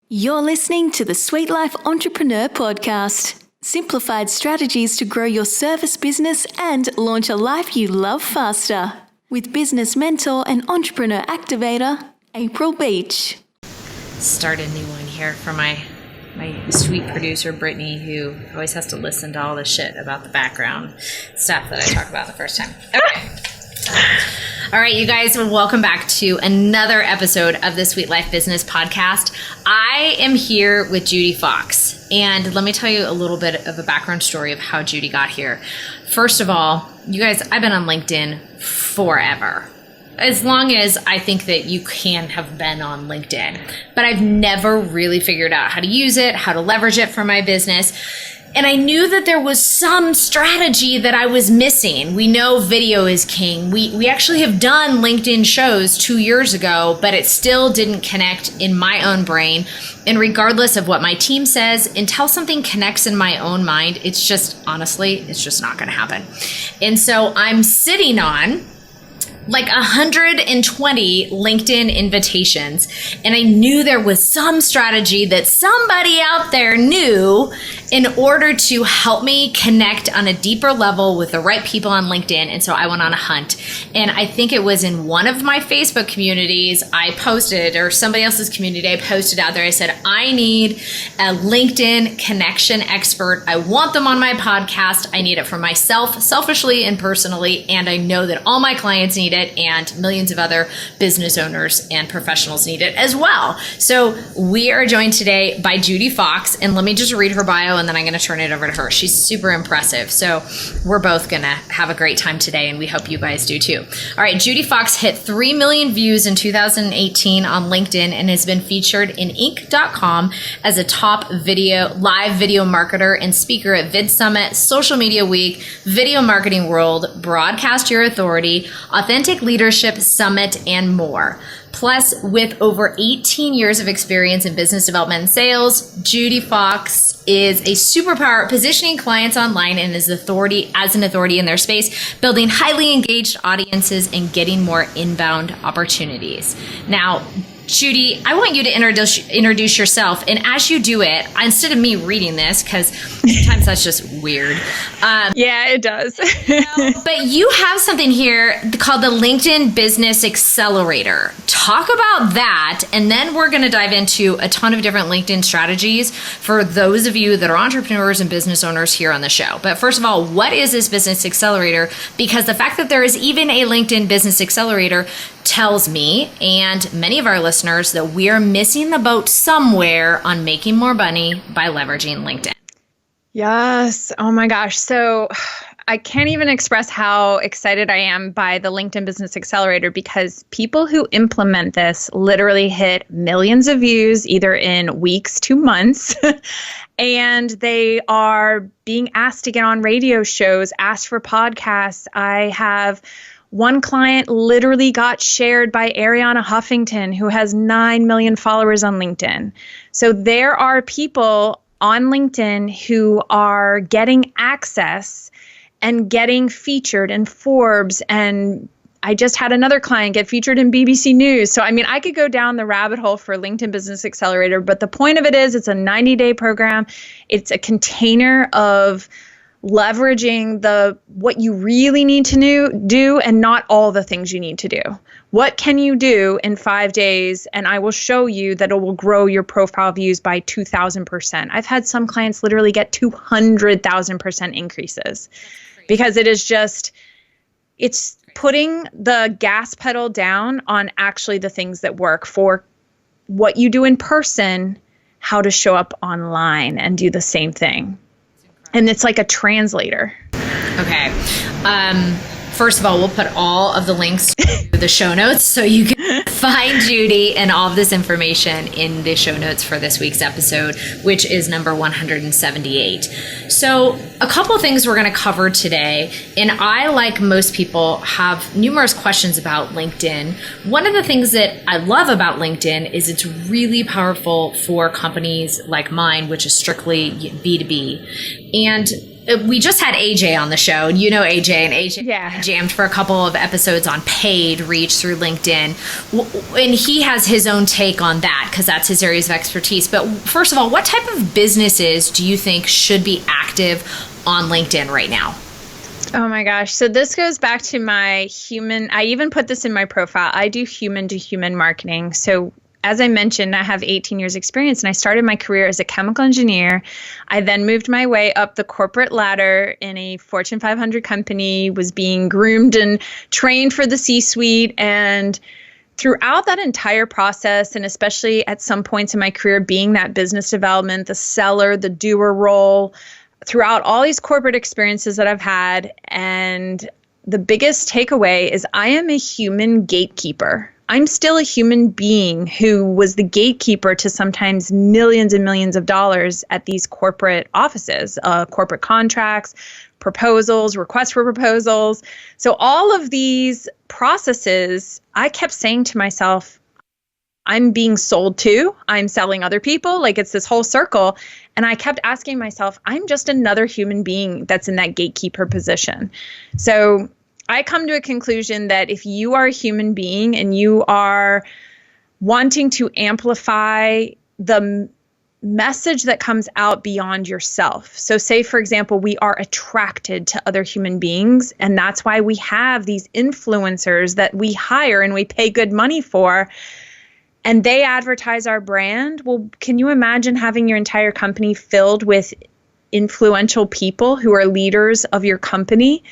You're listening to the Sweet Life Entrepreneur Podcast. Simplified strategies to grow your service business and launch a life you love faster. With business mentor and entrepreneur activator, April Beach. Start a new one here for my sweet producer, Brittany, who always has to listen to all the shit about the background stuff that I talk about the first time. Okay. All right, you guys, welcome back to another episode of the Sweet Life Business Podcast. I am here with Judy Fox, and let me tell you a little bit of a background story of how Judy got here. First of all, you guys, I've been on LinkedIn forever. As long as I think that you can have been on LinkedIn, but I've never really figured out how to use it, how to leverage it for my business. And I knew that there was some strategy that I was missing. We know video is king. We actually have done LinkedIn shows 2 years ago, but it still didn't connect in my own brain. And regardless of what my team says, until something connects in my own mind, it's just, honestly, it's just not going to happen. And so I'm sitting on like 120 LinkedIn invitations. And I knew there was some strategy that somebody out there knew in order to help me connect on a deeper level with the right people on LinkedIn. And so I went on a hunt. And I think it was in one of my Facebook communities I posted, or somebody else's community I posted out there. I said, I need a LinkedIn connection expert. I want them on my podcast. I need it for myself, selfishly and personally. And I know that all my clients need it, and millions of other business owners and professionals need it as well. So we are joined today by Judy Fox, and let me just read her bio and then I'm going to turn it over to her. She's super impressive. So we're both going to have a great time today, and we hope you guys do too. All right, Judy Fox hit 3 million views in 2018 on LinkedIn and has been featured in Inc.com as a top live video marketer and speaker at Vid Summit, Social Media Week, Video Marketing World, Broadcast Your Authority, Authentic Leadership Summit, and more. Plus, with over 18 years of experience in business development and sales, Judy Fox is a superpower at positioning clients online and is as an authority in their space, building highly engaged audiences and getting more inbound opportunities. Now, Judy, I want you to introduce yourself. And as you do it, instead of me reading this, because sometimes that's just weird. Yeah, it does. But you have something here called the LinkedIn Business Accelerator. Talk about that. And then we're going to dive into a ton of different LinkedIn strategies for those of you that are entrepreneurs and business owners here on the show. But first of all, what is this Business Accelerator? Because the fact that there is even a LinkedIn Business Accelerator tells me and many of our listeners that we are missing the boat somewhere on making more money by leveraging LinkedIn. Yes. Oh my gosh. So I can't even express how excited I am by the LinkedIn Business Accelerator, because people who implement this literally hit millions of views either in weeks to months. And they are being asked to get on radio shows, asked for podcasts. I have one client literally got shared by Ariana Huffington, who has 9 million followers on LinkedIn. So there are people on LinkedIn who are getting access and getting featured in Forbes. And I just had another client get featured in BBC News. So, I mean, I could go down the rabbit hole for LinkedIn Business Accelerator, but the point of it is it's a 90-day program. It's a container of leveraging what you really need to do and not all the things you need to do. What can you do in 5 days? And I will show you that it will grow your profile views by 2,000%. I've had some clients literally get 200,000% increases, because it is just, it's putting the gas pedal down on actually the things that work for what you do in person, how to show up online and do the same thing. And it's like a translator. Okay. First of all, we'll put all of the links to the show notes so you can find Judy and all of this information in the show notes for this week's episode, which is number 178. So a couple of things we're going to cover today. And I, like most people, have numerous questions about LinkedIn. One of the things that I love about LinkedIn is it's really powerful for companies like mine, which is strictly B2B. And we just had AJ on the show, and you know AJ, and AJ Yeah. jammed for a couple of episodes on paid reach through LinkedIn. And he has his own take on that because that's his areas of expertise. But first of all, what type of businesses do you think should be active on LinkedIn right now? Oh my gosh. So this goes back to I even put this in my profile. I do human to human marketing. So as I mentioned, I have 18 years experience, and I started my career as a chemical engineer. I then moved my way up the corporate ladder in a Fortune 500 company, was being groomed and trained for the C-suite. And throughout that entire process, and especially at some points in my career, being that business development, the seller, the doer role, throughout all these corporate experiences that I've had, and the biggest takeaway is I am a human gatekeeper. I'm still a human being who was the gatekeeper to sometimes millions and millions of dollars at these corporate offices, corporate contracts, proposals, requests for proposals. So all of these processes, I kept saying to myself, I'm being sold to, I'm selling other people, like it's this whole circle. And I kept asking myself, I'm just another human being that's in that gatekeeper position. So I come to a conclusion that if you are a human being and you are wanting to amplify the message that comes out beyond yourself. So say, for example, we are attracted to other human beings, and that's why we have these influencers that we hire and we pay good money for, and they advertise our brand. Well, can you imagine having your entire company filled with influential people who are leaders of your company?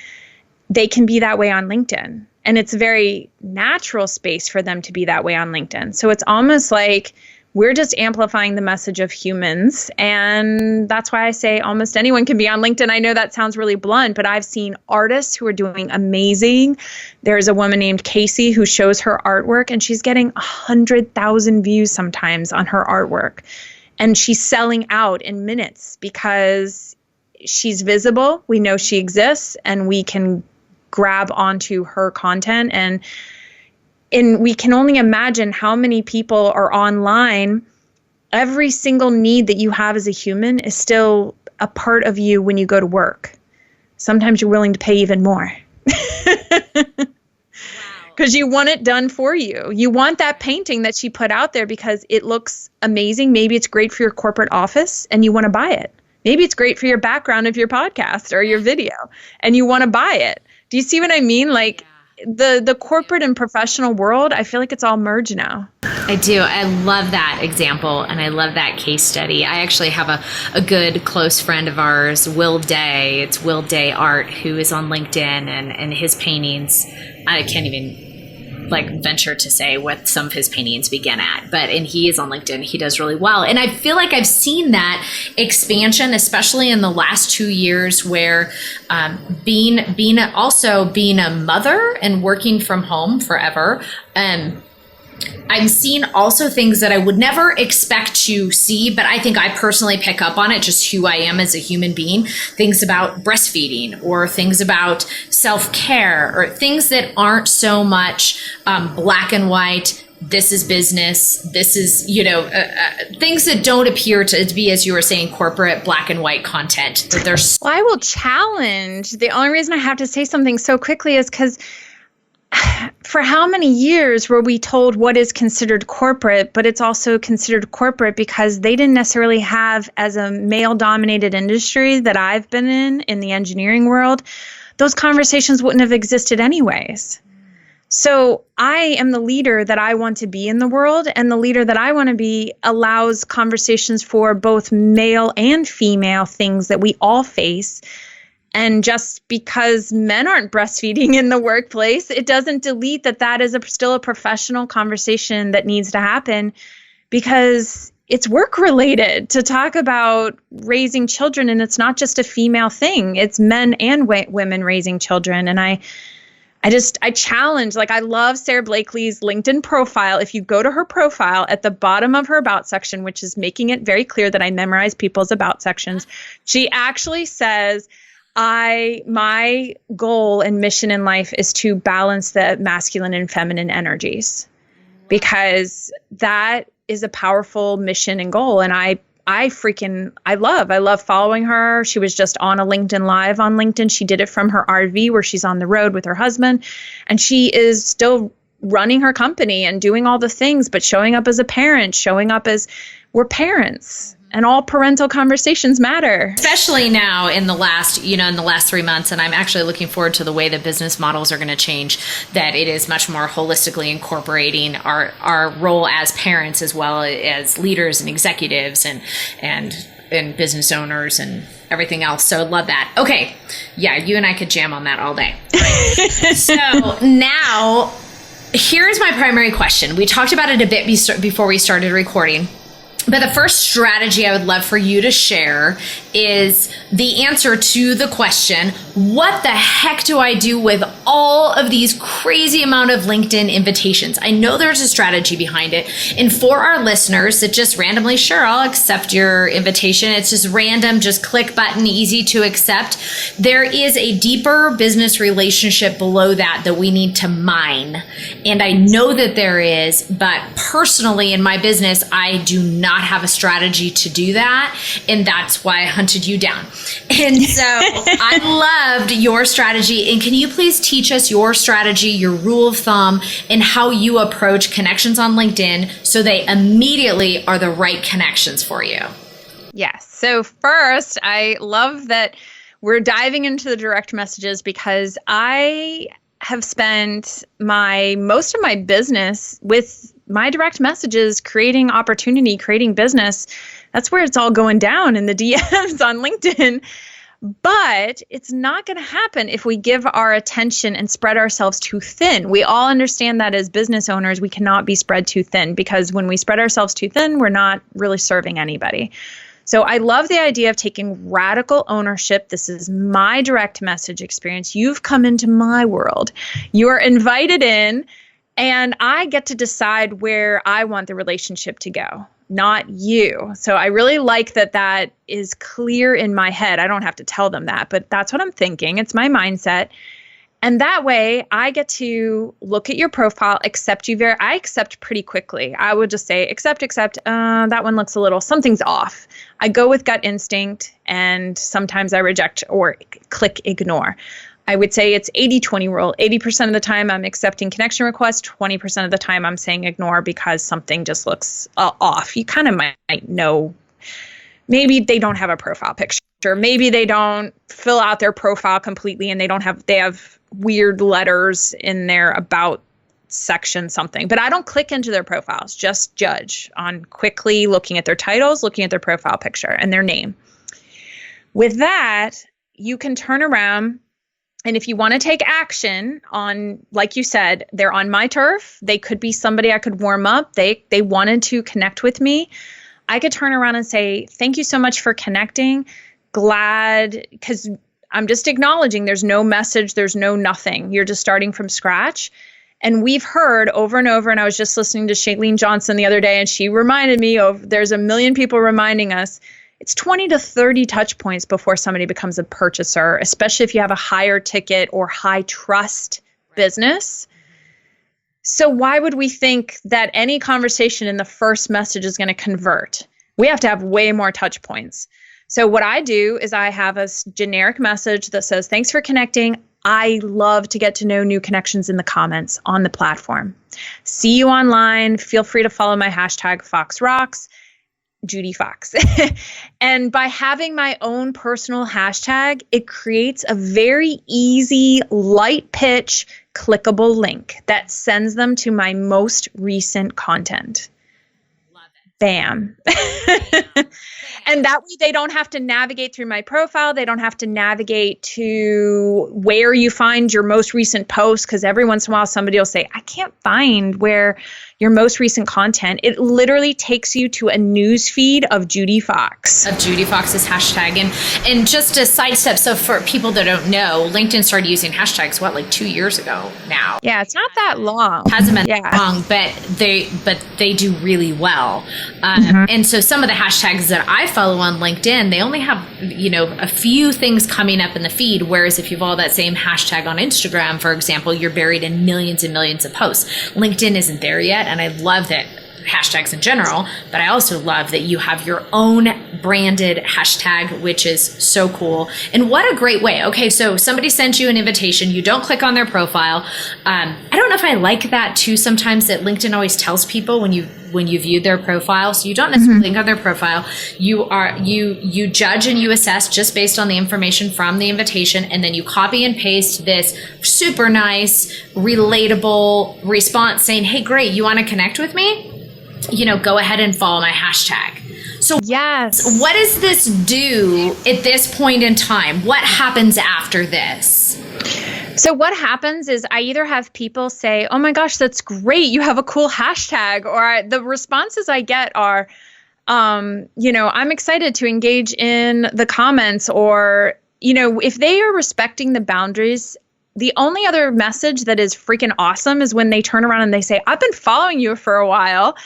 They can be that way on LinkedIn. And it's a very natural space for them to be that way on LinkedIn. So it's almost like we're just amplifying the message of humans. And that's why I say almost anyone can be on LinkedIn. I know that sounds really blunt, but I've seen artists who are doing amazing. There's a woman named Casey who shows her artwork, and she's getting 100,000 views sometimes on her artwork. And she's selling out in minutes because she's visible. We know she exists, and we can grab onto her content. And we can only imagine how many people are online. Every single need that you have as a human is still a part of you when you go to work. Sometimes you're willing to pay even more because you want it done for you. You want that painting that she put out there because it looks amazing. Maybe it's great for your corporate office and you want to buy it. Maybe it's great for your background of your podcast or your video and you want to buy it. Do you see what I mean? Like the corporate and professional world, I feel like it's all merged now. I do. I love that example, and I love that case study. I actually have a good close friend of ours, Will Day. It's Will Day Art, who is on LinkedIn, and his paintings, I can't even venture to say what some of his paintings begin at, and he is on LinkedIn. He does really well. And I feel like I've seen that expansion, especially in the last 2 years, where being a mother and working from home forever, I'm seeing also things that I would never expect to see, but I think I personally pick up on it, just who I am as a human being, things about breastfeeding or things about self-care or things that aren't so much black and white. This is business. This is, things that don't appear to be, as you were saying, corporate black and white content. That there's. Well, I will challenge. The only reason I have to say something so quickly is because for how many years were we told what is considered corporate, but it's also considered corporate because they didn't necessarily have, as a male-dominated industry that I've been in the engineering world, those conversations wouldn't have existed anyways. So I am the leader that I want to be in the world, and the leader that I want to be allows conversations for both male and female things that we all face. And just because men aren't breastfeeding in the workplace, it doesn't delete that is still a professional conversation that needs to happen, because it's work related to talk about raising children. And it's not just a female thing. It's men and women raising children. And I challenge, I love Sarah Blakely's LinkedIn profile. If you go to her profile at the bottom of her about section, which is making it very clear that I memorize people's about sections, she actually says, my goal and mission in life is to balance the masculine and feminine energies, because that is a powerful mission and goal. And I I love following her. She was just on a LinkedIn Live on LinkedIn. She did it from her RV where she's on the road with her husband, and she is still running her company and doing all the things, but showing up as a parent, showing up as we're parents. And all parental conversations matter. Especially now in the last 3 months. And I'm actually looking forward to the way that business models are going to change, that it is much more holistically incorporating our role as parents as well as leaders and executives and business owners and everything else. So I love that. Okay. Yeah, you and I could jam on that all day. So now, here's my primary question. We talked about it a bit before we started recording. But the first strategy I would love for you to share is the answer to the question, what the heck do I do with all of these crazy amount of LinkedIn invitations? I know there's a strategy behind it. And for our listeners that just randomly, sure, I'll accept your invitation. It's just random, just click button, easy to accept. There is a deeper business relationship below that we need to mine. And I know that there is, but personally in my business, I do not have a strategy to do that. And that's why I hunted you down. And so I loved your strategy. And can you please teach us your strategy, your rule of thumb, and how you approach connections on LinkedIn so they immediately are the right connections for you? Yes. So first, I love that we're diving into the direct messages because I have spent most of my business with my direct messages, creating opportunity, creating business. That's where it's all going down in the DMs on LinkedIn. But it's not going to happen if we give our attention and spread ourselves too thin. We all understand that as business owners, we cannot be spread too thin, because when we spread ourselves too thin, we're not really serving anybody. So I love the idea of taking radical ownership. This is my direct message experience. You've come into my world. You are invited in, and I get to decide where I want the relationship to go, not you. So I really like that is clear in my head. I don't have to tell them that, but that's what I'm thinking. It's my mindset. And that way I get to look at your profile, accept you I accept pretty quickly. I would just say, accept, that one looks something's off. I go with gut instinct, and sometimes I reject or click ignore. I would say it's 80-20 rule. 80% of the time I'm accepting connection requests. 20% of the time I'm saying ignore because something just looks off. You kind of might know. Maybe they don't have a profile picture. Maybe they don't fill out their profile completely, and they have weird letters in their about section something. But I don't click into their profiles, just judge on quickly looking at their titles, looking at their profile picture and their name. With that, you can turn around. And if you want to take action on, like you said, they're on my turf. They could be somebody I could warm up. They wanted to connect with me. I could turn around and say, thank you so much for connecting. Glad, because I'm just acknowledging there's no message, there's no nothing. You're just starting from scratch. And we've heard over and over, and I was just listening to Shailene Johnson the other day, and she reminded me there's a million people reminding us, it's 20 to 30 touch points before somebody becomes a purchaser, especially if you have a higher ticket or high trust business. So why would we think that any conversation in the first message is going to convert? We have to have way more touch points. So what I do is I have a generic message that says, thanks for connecting. I love to get to know new connections in the comments on the platform. See you online. Feel free to follow my hashtag FoxRocks. Judy Fox. And by having my own personal hashtag, it creates a very easy, light pitch, clickable link that sends them to my most recent content. Love it. Bam. And that way they don't have to navigate through my profile. They don't have to navigate to where you find your most recent post, because every once in a while somebody will say, I can't find where your most recent content. It literally takes you to a news feed of Judy Fox. Of Judy Fox's hashtag. And just a sidestep, so for people that don't know, LinkedIn started using hashtags, 2 years ago now? Yeah, it's not that long. Hasn't been long, but they do really well. And so some of the hashtags that I follow on LinkedIn, they only have, a few things coming up in the feed. Whereas if you follow that same hashtag on Instagram, for example, you're buried in millions and millions of posts. LinkedIn isn't there yet. And I love that hashtags in general, but I also love that you have your own branded hashtag, which is so cool. And what a great way. Okay, so somebody sent you an invitation, you don't click on their profile. I don't know if I like that too sometimes, that LinkedIn always tells people when you view their profile. So you don't necessarily link on their profile. You judge and you assess just based on the information from the invitation, and then you copy and paste this super nice, relatable response saying, hey, great, you want to connect with me? Go ahead and follow my hashtag. So yes, what does this do at this point in time? What happens after this? So what happens is I either have people say, oh my gosh, that's great, you have a cool hashtag, or the responses I get are, I'm excited to engage in the comments, or, if they are respecting the boundaries. The only other message that is freaking awesome is when they turn around and they say, I've been following you for a while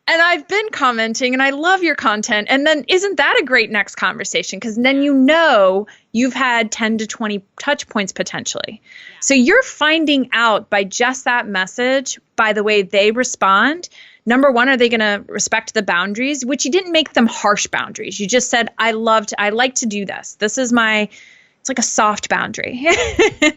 and I've been commenting and I love your content. And then isn't that a great next conversation? Because then you've had 10 to 20 touch points potentially. Yeah. So you're finding out by just that message, by the way they respond. Number one, are they going to respect the boundaries, which you didn't make them harsh boundaries. You just said, I like to do this. This is it's like a soft boundary. Yeah.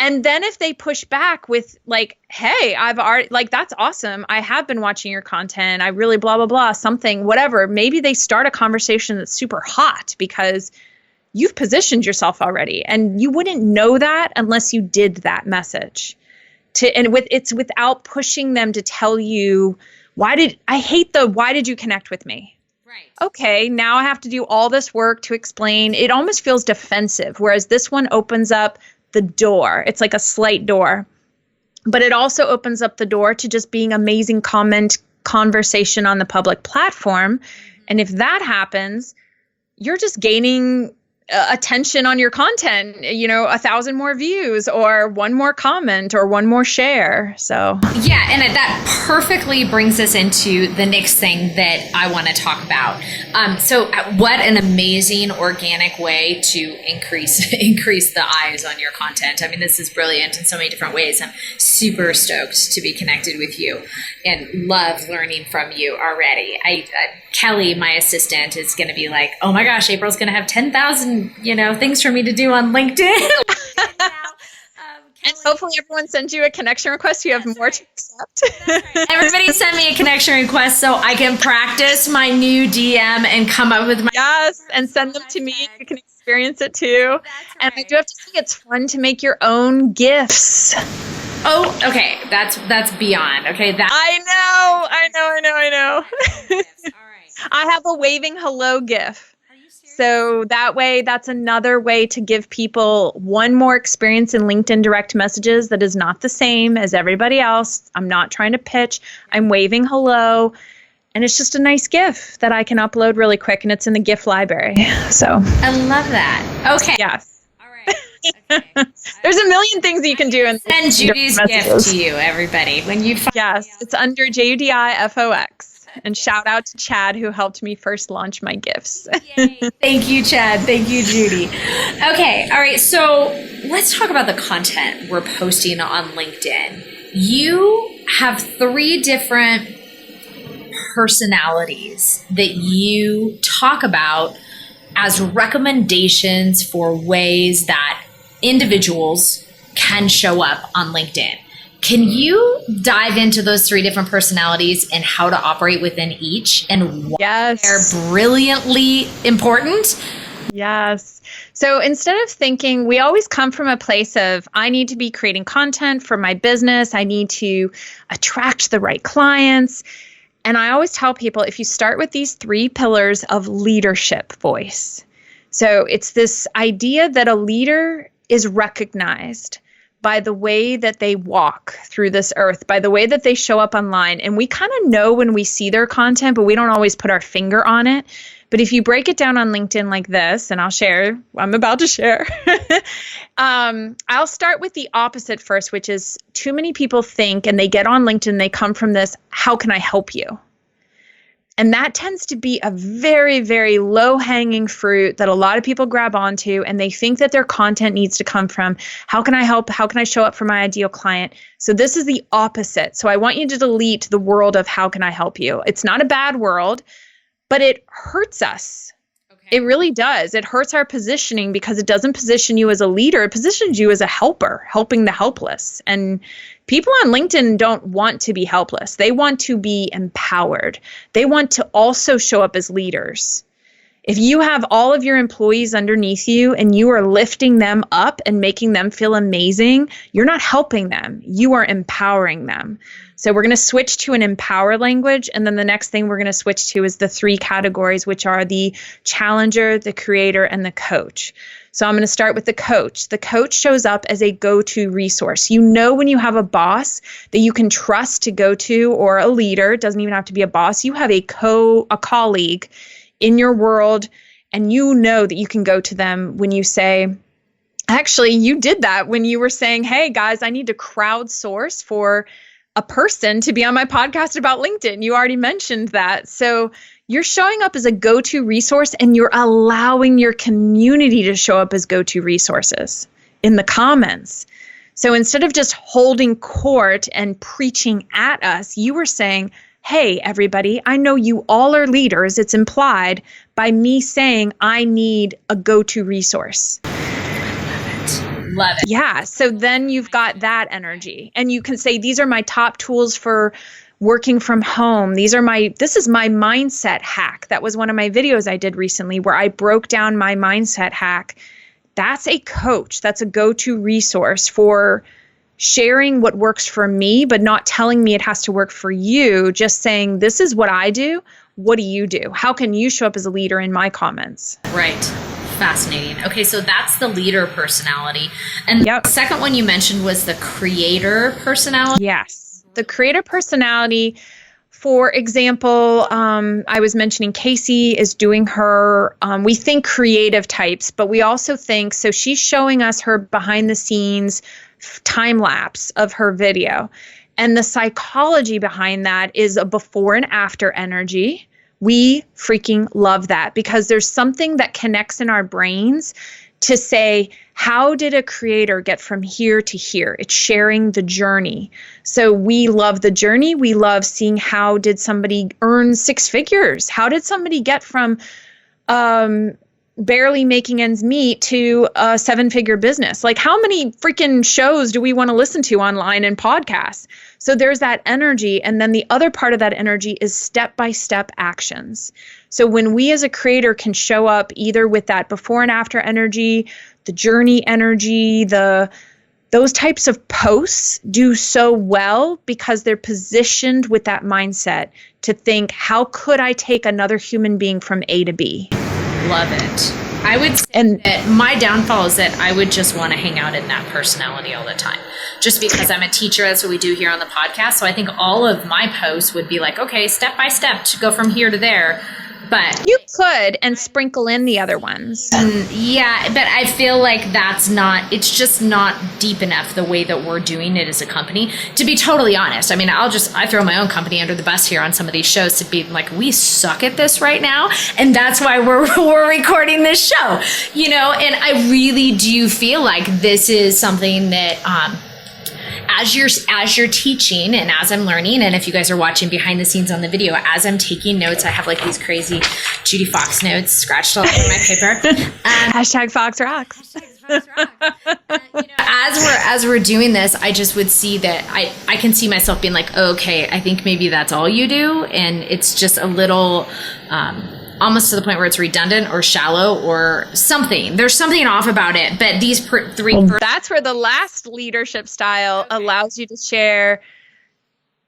And then if they push back with like, hey, I've already, like, that's awesome. I have been watching your content. I really blah, blah, blah, something, whatever. Maybe they start a conversation that's super hot because you've positioned yourself already. And you wouldn't know that unless you did that message. It's without pushing them to tell you, why did you connect with me? Right. Okay, now I have to do all this work to explain. It almost feels defensive, whereas this one opens up the door. It's like a slight door, but it also opens up the door to just being amazing conversation on the public platform. And if that happens, you're just gaining attention on your content, 1,000 more views or one more comment or one more share. So yeah, and that perfectly brings us into the next thing that I want to talk about. So what an amazing organic way to increase the eyes on your content. I mean, this is brilliant in so many different ways. I'm super stoked to be connected with you and love learning from you already. Kelly, my assistant, is going to be like, oh my gosh, April's going to have 10,000, things for me to do on LinkedIn. And hopefully everyone sends you a connection request. You have more to accept. Right. Everybody send me a connection request so I can practice my new DM and come up with my... Yes, and send them to me. You can experience it too. Right. And I do have to say it's fun to make your own GIFs. Oh, okay. That's beyond. Okay. I know. All right. I have a waving hello GIF. So that way, that's another way to give people one more experience in LinkedIn direct messages that is not the same as everybody else. I'm not trying to pitch. I'm waving hello. And it's just a nice GIF that I can upload really quick. And it's in the GIF library. So I love that. Okay. Yes. All right. Okay. There's a million things that you can do. And send Judy's GIF to you, everybody. When you find it's under JUDIFOX. And shout out to Chad, who helped me first launch my GIFs. Yay. Thank you, Chad. Thank you, Judy. Okay. All right. So let's talk about the content we're posting on LinkedIn. You have 3 different personalities that you talk about as recommendations for ways that individuals can show up on LinkedIn. Can you dive into those 3 different personalities and how to operate within each and why they're brilliantly important? Yes. So instead of thinking, we always come from a place of, I need to be creating content for my business. I need to attract the right clients. And I always tell people, if you start with these 3 pillars of leadership voice. So it's this idea that a leader is recognized by the way that they walk through this earth, by the way that they show up online. And we kind of know when we see their content, but we don't always put our finger on it. But if you break it down on LinkedIn like this, and I'm about to share, I'll start with the opposite first, which is too many people think, and they get on LinkedIn, they come from this, how can I help you? And that tends to be a very, very low-hanging fruit that a lot of people grab onto, and they think that their content needs to come from, how can I help? How can I show up for my ideal client? So this is the opposite. So I want you to delete the world of how can I help you? It's not a bad world, but it hurts us. It really does. It hurts our positioning because it doesn't position you as a leader. It positions you as a helper, helping the helpless. And people on LinkedIn don't want to be helpless. They want to be empowered. They want to also show up as leaders. If you have all of your employees underneath you and you are lifting them up and making them feel amazing, you're not helping them. You are empowering them. So we're going to switch to an empower language. And then the next thing we're going to switch to is the 3 categories, which are the challenger, the creator, and the coach. So I'm going to start with the coach. The coach shows up as a go-to resource. You know when you have a boss that you can trust to go to, or a leader, it doesn't even have to be a boss. You have a colleague in your world, and you know that you can go to them when you say, actually, you did that when you were saying, hey guys, I need to crowdsource for a person to be on my podcast about LinkedIn. You already mentioned that. So you're showing up as a go-to resource, and you're allowing your community to show up as go-to resources in the comments. So instead of just holding court and preaching at us, you were saying, hey, everybody, I know you all are leaders. It's implied by me saying I need a go-to resource. Love it. Yeah. So then you've got that energy, and you can say, these are my top tools for working from home. This is my mindset hack. That was one of my videos I did recently where I broke down my mindset hack. That's a coach. That's a go-to resource for sharing what works for me, but not telling me it has to work for you. Just saying, this is what I do. What do you do? How can you show up as a leader in my comments? Right. Fascinating. Okay, so that's the leader personality. And the second one you mentioned was the creator personality. Yes. The creator personality, for example, I was mentioning Casey is doing her, we think creative types, but we also think, so she's showing us her behind the scenes time lapse of her video. And the psychology behind that is a before and after energy. We freaking love that because there's something that connects in our brains to say, how did a creator get from here to here? It's sharing the journey. So we love the journey. We love seeing how did somebody earn 6 figures? How did somebody get from barely making ends meet to a 7-figure business? Like, how many freaking shows do we want to listen to online and podcasts? So there's that energy. And then the other part of that energy is step-by-step actions. So when we as a creator can show up either with that before and after energy, the journey energy, those types of posts do so well because they're positioned with that mindset to think, how could I take another human being from A to B? Love it. I would say that my downfall is that I would just want to hang out in that personality all the time. Just because I'm a teacher, that's what we do here on the podcast. So I think all of my posts would be like, okay, step by step to go from here to there. But you could and sprinkle in the other ones. Yeah, but I feel like it's just not deep enough the way that we're doing it as a company. To be totally honest, I mean, I throw my own company under the bus here on some of these shows to be like, we suck at this right now. And that's why we're recording this show, and I really do feel like this is something that, as you're teaching and as I'm learning, and if you guys are watching behind the scenes on the video, as I'm taking notes, I have like these crazy Judy Fox notes scratched all over my paper. Hashtag Fox Rocks. As we're doing this, I just would see that I can see myself being like, okay, I think maybe that's all you do. And it's just a little, almost to the point where it's redundant or shallow or something. There's something off about it. But these three... That's where the last leadership style allows you to share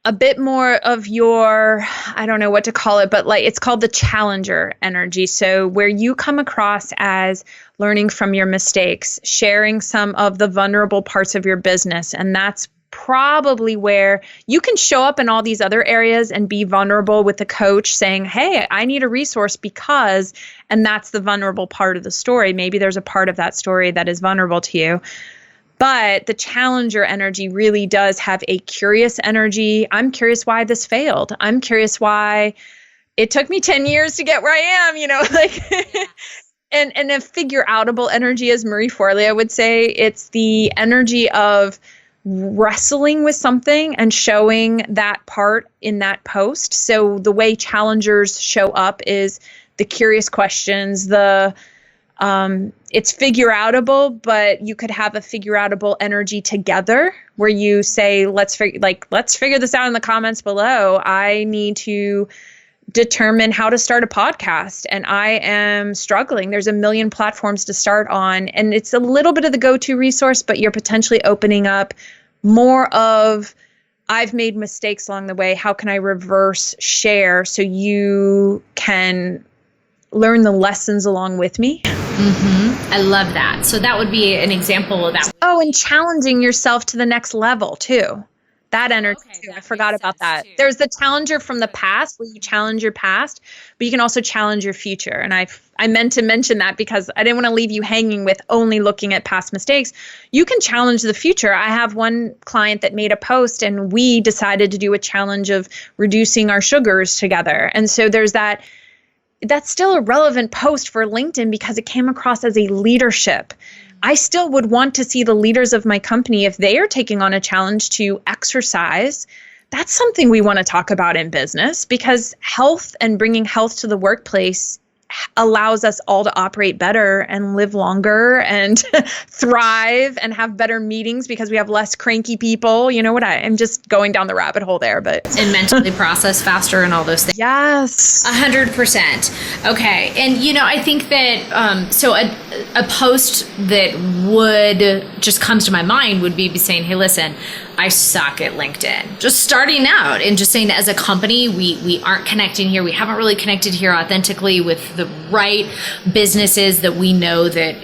a bit more of your, I don't know what to call it, but like it's called the challenger energy. So where you come across as learning from your mistakes, sharing some of the vulnerable parts of your business. And that's probably where you can show up in all these other areas and be vulnerable with the coach saying, hey, I need a resource because, and that's the vulnerable part of the story. Maybe there's a part of that story that is vulnerable to you. But the challenger energy really does have a curious energy. I'm curious why this failed. I'm curious why it took me 10 years to get where I am, like, and a figure outable energy, as Marie Forleo would say, it's the energy of wrestling with something and showing that part in that post. So the way challengers show up is the curious questions, it's figure outable, but you could have a figure outable energy together where you say, let's figure this out in the comments below. I need to determine how to start a podcast and I am struggling. There's a million platforms to start on, and it's a little bit of the go-to resource, but you're potentially opening up more of, I've made mistakes along the way. How can I reverse share so you can learn the lessons along with me? I love that. So that would be an example of that. Oh, and challenging yourself to the next level too. That energy too. I forgot about that. Too. There's the challenger from the past where you challenge your past, but you can also challenge your future. And I meant to mention that because I didn't want to leave you hanging with only looking at past mistakes. You can challenge the future. I have one client that made a post and we decided to do a challenge of reducing our sugars together. And so there's that's still a relevant post for LinkedIn because it came across as a leadership. I still would want to see the leaders of my company, if they are taking on a challenge to exercise, that's something we want to talk about in business, because health and bringing health to the workplace allows us all to operate better and live longer and thrive and have better meetings because we have less cranky people. You know what? I'm just going down the rabbit hole there, but. And mentally process faster and all those things. Yes. 100%. Okay. And, I think that, so a post that would just comes to my mind would be saying, hey, listen, I suck at LinkedIn. Just starting out and just saying, as a company, we aren't connecting here. We haven't really connected here authentically with the right businesses that we know that,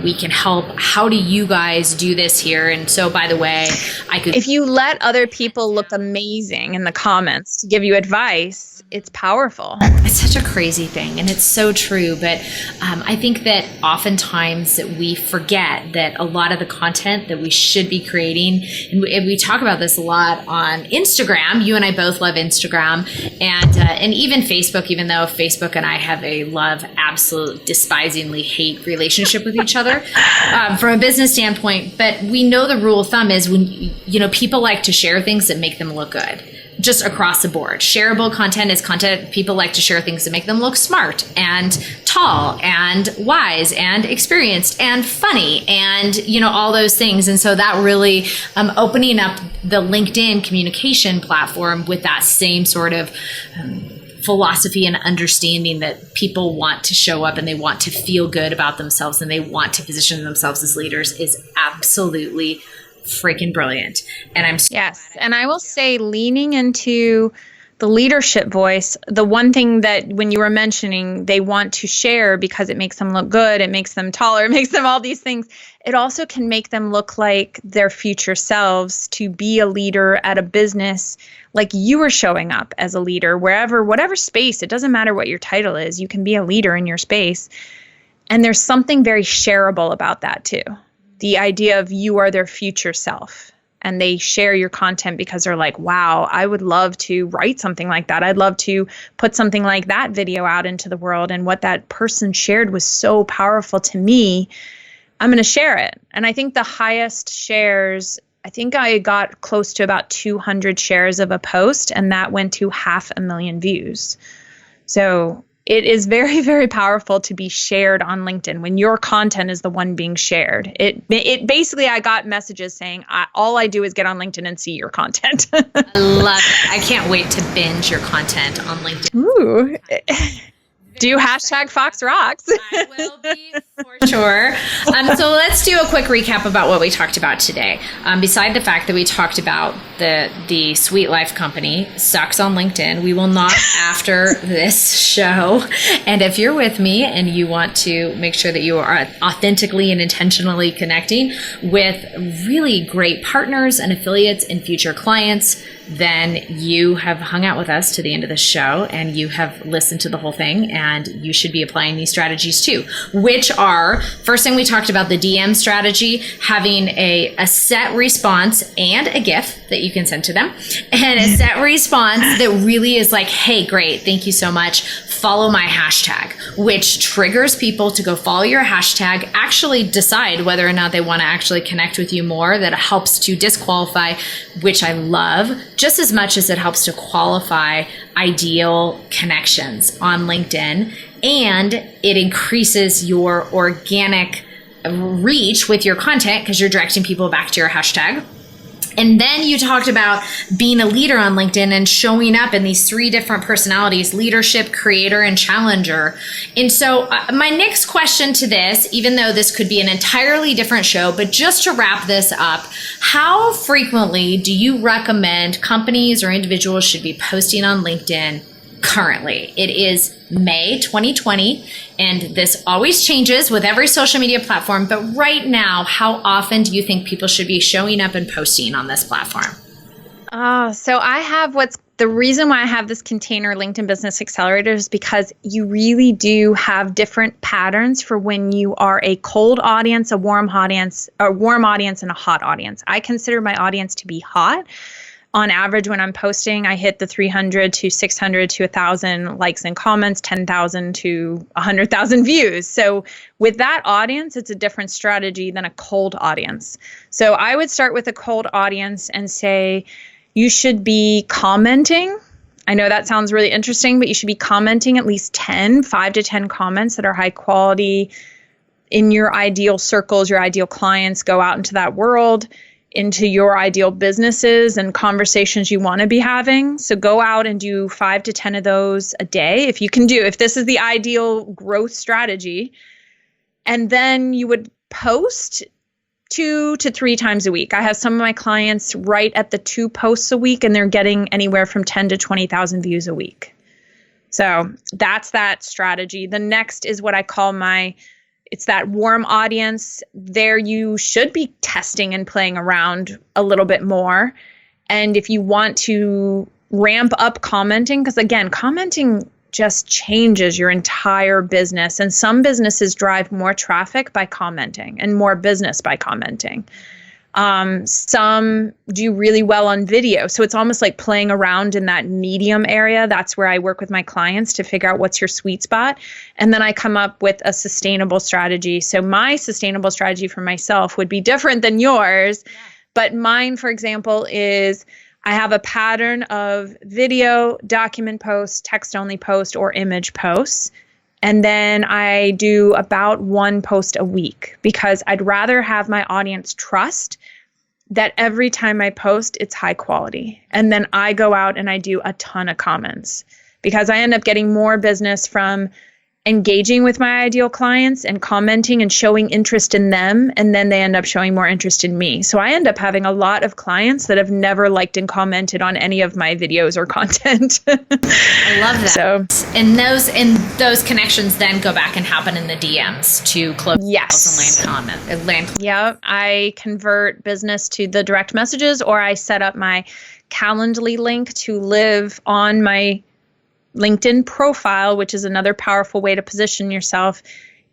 we can help. How do you guys do this here? And so, by the way, if you let other people look amazing in the comments to give you advice, it's powerful. It's such a crazy thing, and it's so true. But I think that oftentimes we forget that a lot of the content that we should be creating, and we talk about this a lot on Instagram. You and I both love Instagram, and even Facebook. Even though Facebook and I have a love, absolute, despisingly hate relationship with each other from a business standpoint. But we know the rule of thumb is when people like to share things that make them look good. Just across the board. Shareable content is content. People like to share things that make them look smart and tall and wise and experienced and funny and, all those things. And so that really opening up the LinkedIn communication platform with that same sort of philosophy and understanding that people want to show up and they want to feel good about themselves and they want to position themselves as leaders is absolutely freaking brilliant. And yes. And I will say, leaning into the leadership voice, the one thing that when you were mentioning they want to share because it makes them look good, it makes them taller, it makes them all these things, it also can make them look like their future selves to be a leader at a business, like you were showing up as a leader whatever space. It doesn't matter what your title is, you can be a leader in your space. And there's something very shareable about that too. The idea of you are their future self, and they share your content because they're like, wow, I would love to write something like that. I'd love to put something like that video out into the world. And what that person shared was so powerful to me. I'm going to share it. And I think the highest shares, I think I got close to about 200 shares of a post, and that went to 500,000 views. So it is very, very powerful to be shared on LinkedIn when your content is the one being shared. It basically, I got messages saying, all I do is get on LinkedIn and see your content. I love it. I can't wait to binge your content on LinkedIn. Ooh. Do hashtag Fox Rocks. I will be for sure. So let's do a quick recap about what we talked about today. Beside the fact that we talked about the Sweet Life company sucks on LinkedIn, we will not after this show. And if you're with me and you want to make sure that you are authentically and intentionally connecting with really great partners and affiliates and future clients, then you have hung out with us to the end of the show and you have listened to the whole thing, and you should be applying these strategies too, which are, first thing we talked about, the DM strategy, having a set response and a GIF that you can send to them. And it's that response that really is like, hey, great, thank you so much. Follow my hashtag, which triggers people to go follow your hashtag, actually decide whether or not they want to actually connect with you more. That helps to disqualify, which I love, just as much as it helps to qualify ideal connections on LinkedIn. And it increases your organic reach with your content because you're directing people back to your hashtag. And then you talked about being a leader on LinkedIn and showing up in these 3 different personalities: leadership, creator, and challenger. And so my next question to this, even though this could be an entirely different show, but just to wrap this up, how frequently do you recommend companies or individuals should be posting on LinkedIn currently? It is May 2020, and this always changes with every social media platform. But right now, how often do you think people should be showing up and posting on this platform? So I have the reason why I have this container LinkedIn Business Accelerator is because you really do have different patterns for when you are a cold audience, a warm audience, and a hot audience. I consider my audience to be hot. On average, when I'm posting, I hit the 300 to 600 to 1,000 likes and comments, 10,000 to 100,000 views. So with that audience, it's a different strategy than a cold audience. So I would start with a cold audience and say, you should be commenting. I know that sounds really interesting, but you should be commenting at least 5 to 10 comments that are high quality in your ideal circles, your ideal clients. Go out into that world, into your ideal businesses and conversations you want to be having. So go out and do 5 to 10 of those a day if you can if this is the ideal growth strategy. And then you would post 2 to 3 times a week. I have some of my clients right at the 2 posts a week, and they're getting anywhere from 10 to 20,000 views a week. So that's that strategy. The next is what I call it's that warm audience. There you should be testing and playing around a little bit more. And if you want to ramp up commenting, because again, commenting just changes your entire business. And some businesses drive more traffic by commenting and more business by commenting. Some do really well on video. So it's almost like playing around in that medium area. That's where I work with my clients to figure out what's your sweet spot. And then I come up with a sustainable strategy. So my sustainable strategy for myself would be different than yours. Yeah. But mine, for example, is I have a pattern of video, document posts, text only post, or image posts. And then I do about 1 post a week because I'd rather have my audience trust that every time I post, it's high quality. And then I go out and I do a ton of comments because I end up getting more business from engaging with my ideal clients and commenting and showing interest in them. And then they end up showing more interest in me. So I end up having a lot of clients that have never liked and commented on any of my videos or content. I love that. So, and those connections then go back and happen in the DMs to close yes. and land. Yeah. I convert business to the direct messages, or I set up my Calendly link to live on my LinkedIn profile, which is another powerful way to position yourself.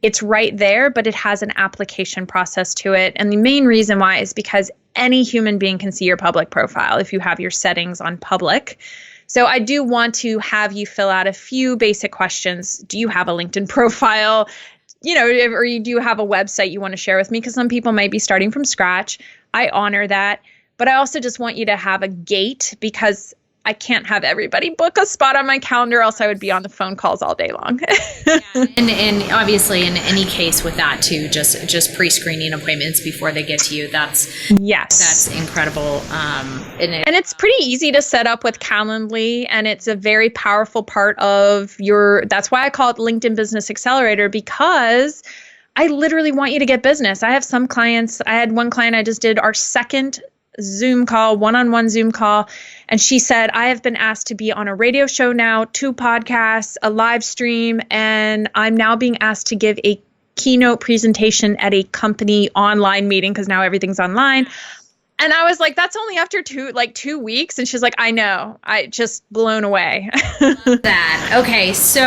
It's right there, but it has an application process to it. And the main reason why is because any human being can see your public profile if you have your settings on public. So I do want to have you fill out a few basic questions. Do you have a LinkedIn profile? Or you do have a website you want to share with me? Because some people might be starting from scratch. I honor that. But I also just want you to have a gate because I can't have everybody book a spot on my calendar, else I would be on the phone calls all day long. Yeah, and obviously in any case with that too, just pre-screening appointments before they get to you. That's incredible. And it's pretty easy to set up with Calendly, and it's a very powerful part of that's why I call it LinkedIn Business Accelerator, because I literally want you to get business. I have some clients. I had one client I just did our second Zoom call, one-on-one Zoom call. And she said, I have been asked to be on a radio show now, 2 podcasts, a live stream, and I'm now being asked to give a keynote presentation at a company online meeting because now everything's online. And I was like, that's only after 2 weeks. And she's like, I know. I just blown away. Love that. Okay. So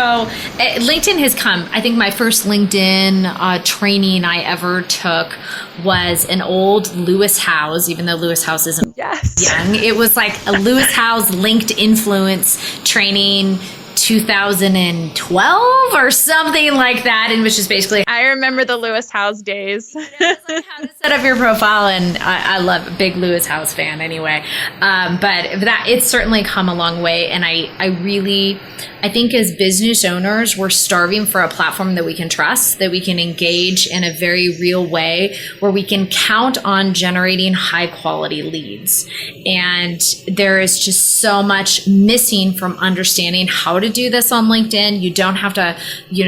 LinkedIn has come. I think my first LinkedIn training I ever took was an old Lewis Howes, even though Lewis Howes isn't Yes. young. It was like a Lewis Howes linked influence training 2012 or something like that. And which is basically, I remember the Lewis Howes days. it's like how to set up your profile. And I love a big Lewis Howes fan anyway. But that it's certainly come a long way. And I think as business owners, we're starving for a platform that we can trust, that we can engage in a very real way, where we can count on generating high quality leads. And there is just so much missing from understanding how to do this on LinkedIn. You don't have to,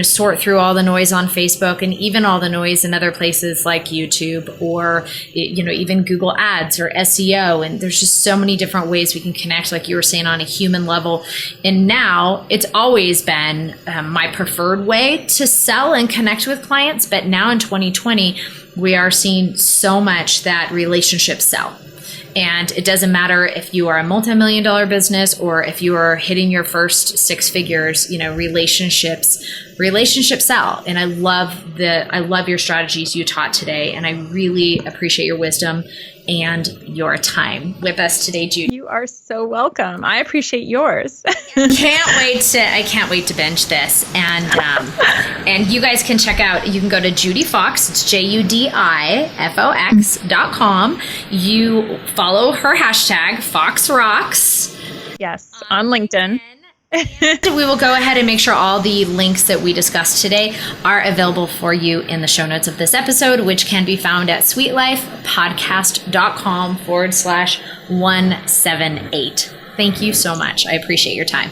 sort through all the noise on Facebook and even all the noise in other places like YouTube or, even Google Ads or SEO. And there's just so many different ways we can connect, like you were saying, on a human level. And now it's always been my preferred way to sell and connect with clients. But now in 2020, we are seeing so much that relationships sell. And it doesn't matter if you are a multi-million-dollar business or if you are hitting your first six figures, relationships sell. And I love your strategies you taught today. And I really appreciate your wisdom and your time with us today, Judy. You are so welcome. I appreciate yours. I can't wait to binge this. And you guys can you can go to Judy Fox, it's JUDIFOX.com. You follow her hashtag FoxRocks. Yes, on LinkedIn. And we will go ahead and make sure all the links that we discussed today are available for you in the show notes of this episode, which can be found at sweetlifepodcast.com/178. Thank you so much. I appreciate your time.